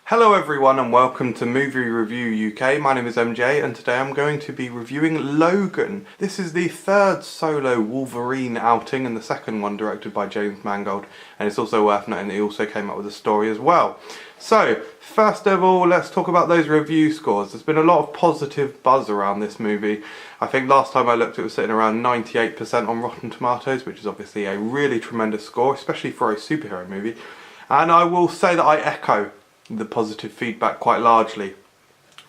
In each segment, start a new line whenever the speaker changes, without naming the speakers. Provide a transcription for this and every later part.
Hello everyone and welcome to Movie Review UK. My name is MJ and today I'm going to be reviewing Logan. This is the third solo Wolverine outing and the second one directed by James Mangold, and it's also worth noting that he also came up with a story as well. So, first of all, let's talk about those review scores. There's been a lot of positive buzz around this movie. I think last time I looked it was sitting around 98% on Rotten Tomatoes, which is obviously a really tremendous score, especially for a superhero movie. And I will say that I echo the positive feedback quite largely.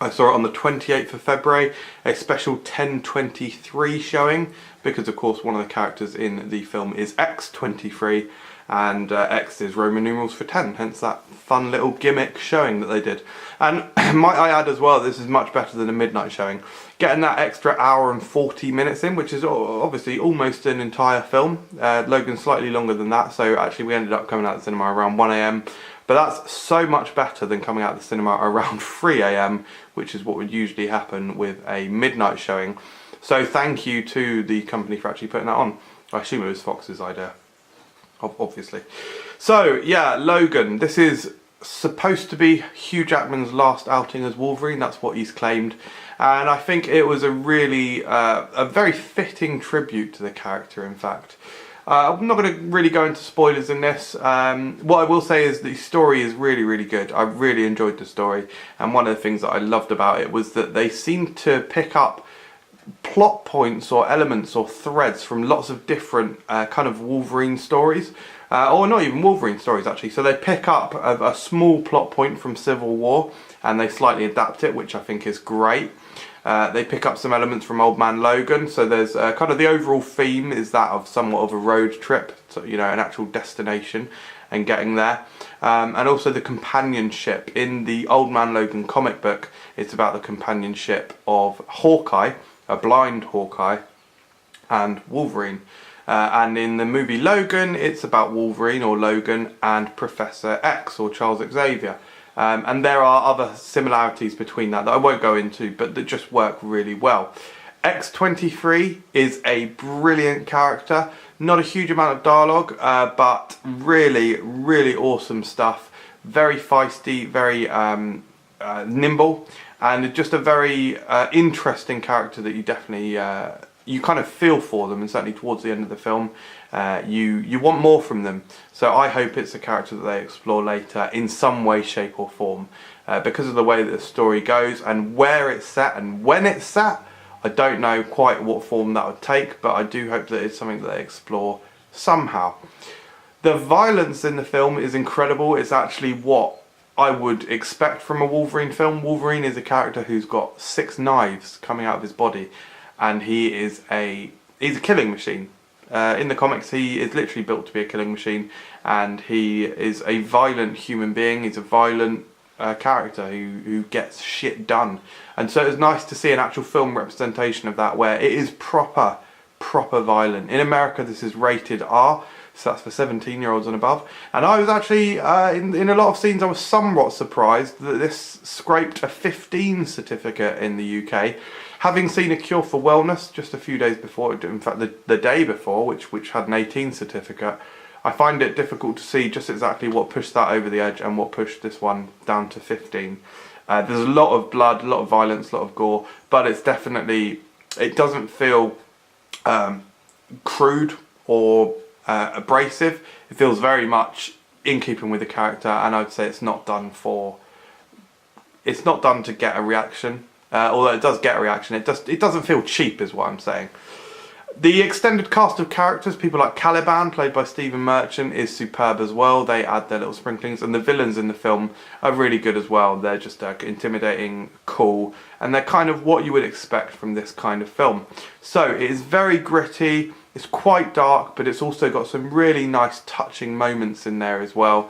I saw it on the 28th of February, a special 10/23 showing, because of course one of the characters in the film is X23, and X is Roman numerals for 10, hence that fun little gimmick showing that they did. And might I add as well, this is much better than a midnight showing. Getting that extra hour and 40 minutes in, which is obviously almost an entire film. Logan's slightly longer than that, so actually we ended up coming out of the cinema around 1 AM. But that's so much better than coming out of the cinema around 3 AM, which is what would usually happen with a midnight showing. So thank you to the company for actually putting that on. I assume it was Fox's idea, obviously. So yeah, Logan. This is supposed to be Hugh Jackman's last outing as Wolverine. That's what he's claimed. And I think it was a really, a very fitting tribute to the character, in fact. I'm not going to really go into spoilers in this. What I will say is the story is really good. I really enjoyed the story, and one of the things that I loved about it was that they seemed to pick up plot points or elements or threads from lots of different kind of Wolverine stories, or not even Wolverine stories actually. So they pick up a small plot point from Civil War and they slightly adapt it, which I think is great. They pick up some elements from Old Man Logan, so there's kind of the overall theme is that of somewhat of a road trip, so, you know, an actual destination and getting there. And also the companionship. In the Old Man Logan comic book, it's about the companionship of Hawkeye, a blind Hawkeye, and Wolverine. And in the movie Logan, it's about Wolverine or Logan and Professor X or Charles Xavier. And there are other similarities between that I won't go into, but that just work really well. X23 is a brilliant character. Not a huge amount of dialogue, but really awesome stuff. Very feisty, very nimble, and just a very interesting character that you definitely you kind of feel for them, and certainly towards the end of the film you want more from them. So I hope it's a character that they explore later in some way, shape or form, because of the way that the story goes and where it's set and when it's set. I don't know quite what form that would take, but I do hope that it's something that they explore somehow. The violence in the film is incredible. It's actually what I would expect from a Wolverine film. Wolverine is a character who's got 6 knives coming out of his body, and he's a killing machine. In the comics, he is literally built to be a killing machine, and he is a violent human being. He's a violent character who gets shit done, and so it's nice to see an actual film representation of that, where it is proper violent. In America, this is rated R, so that's for 17-year-olds and above. And I was actually in a lot of scenes, I was somewhat surprised that this scraped a 15 certificate in the UK. Having seen A Cure for Wellness just a few days before, in fact the day before, which had an 18 certificate, I find it difficult to see just exactly what pushed that over the edge and what pushed this one down to 15. There's a lot of blood, a lot of violence, a lot of gore, but it's definitely, it doesn't feel crude or abrasive. It feels very much in keeping with the character, and I'd say it's not done to get a reaction. Although it does get a reaction, it doesn't feel cheap, is what I'm saying. The extended cast of characters, people like Caliban, played by Stephen Merchant, is superb as well. They add their little sprinklings, and the villains in the film are really good as well. They're just intimidating, cool, and they're kind of what you would expect from this kind of film. So it is very gritty, it's quite dark, but it's also got some really nice touching moments in there as well.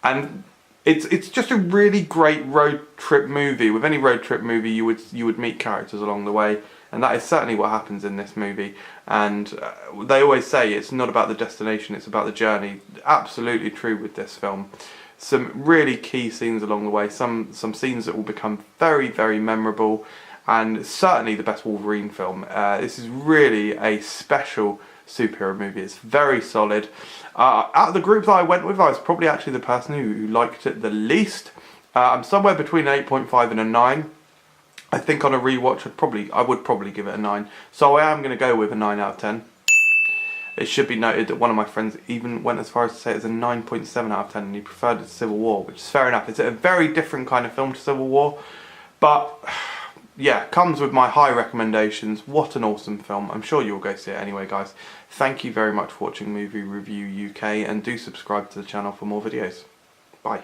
And it's just a really great road trip movie. With any road trip movie, you would meet characters along the way, and that is certainly what happens in this movie. And they always say it's not about the destination, it's about the journey. Absolutely true with this film. Some really key scenes along the way, some scenes that will become very memorable, and certainly the best Wolverine film. This is really a special superhero movie. It's very solid. Out of the group that I went with, I was probably actually the person who liked it the least. I'm somewhere between an 8.5 and a 9. I think on a rewatch I would probably give it a 9. So I am going to go with a 9 out of 10. It should be noted that one of my friends even went as far as to say it's a 9.7 out of 10 and he preferred it to Civil War, which is fair enough. It's a very different kind of film to Civil War, but yeah, comes with my high recommendations. What an awesome film. I'm sure you'll go see it anyway, guys. Thank you very much for watching Movie Review UK, and do subscribe to the channel for more videos. Bye.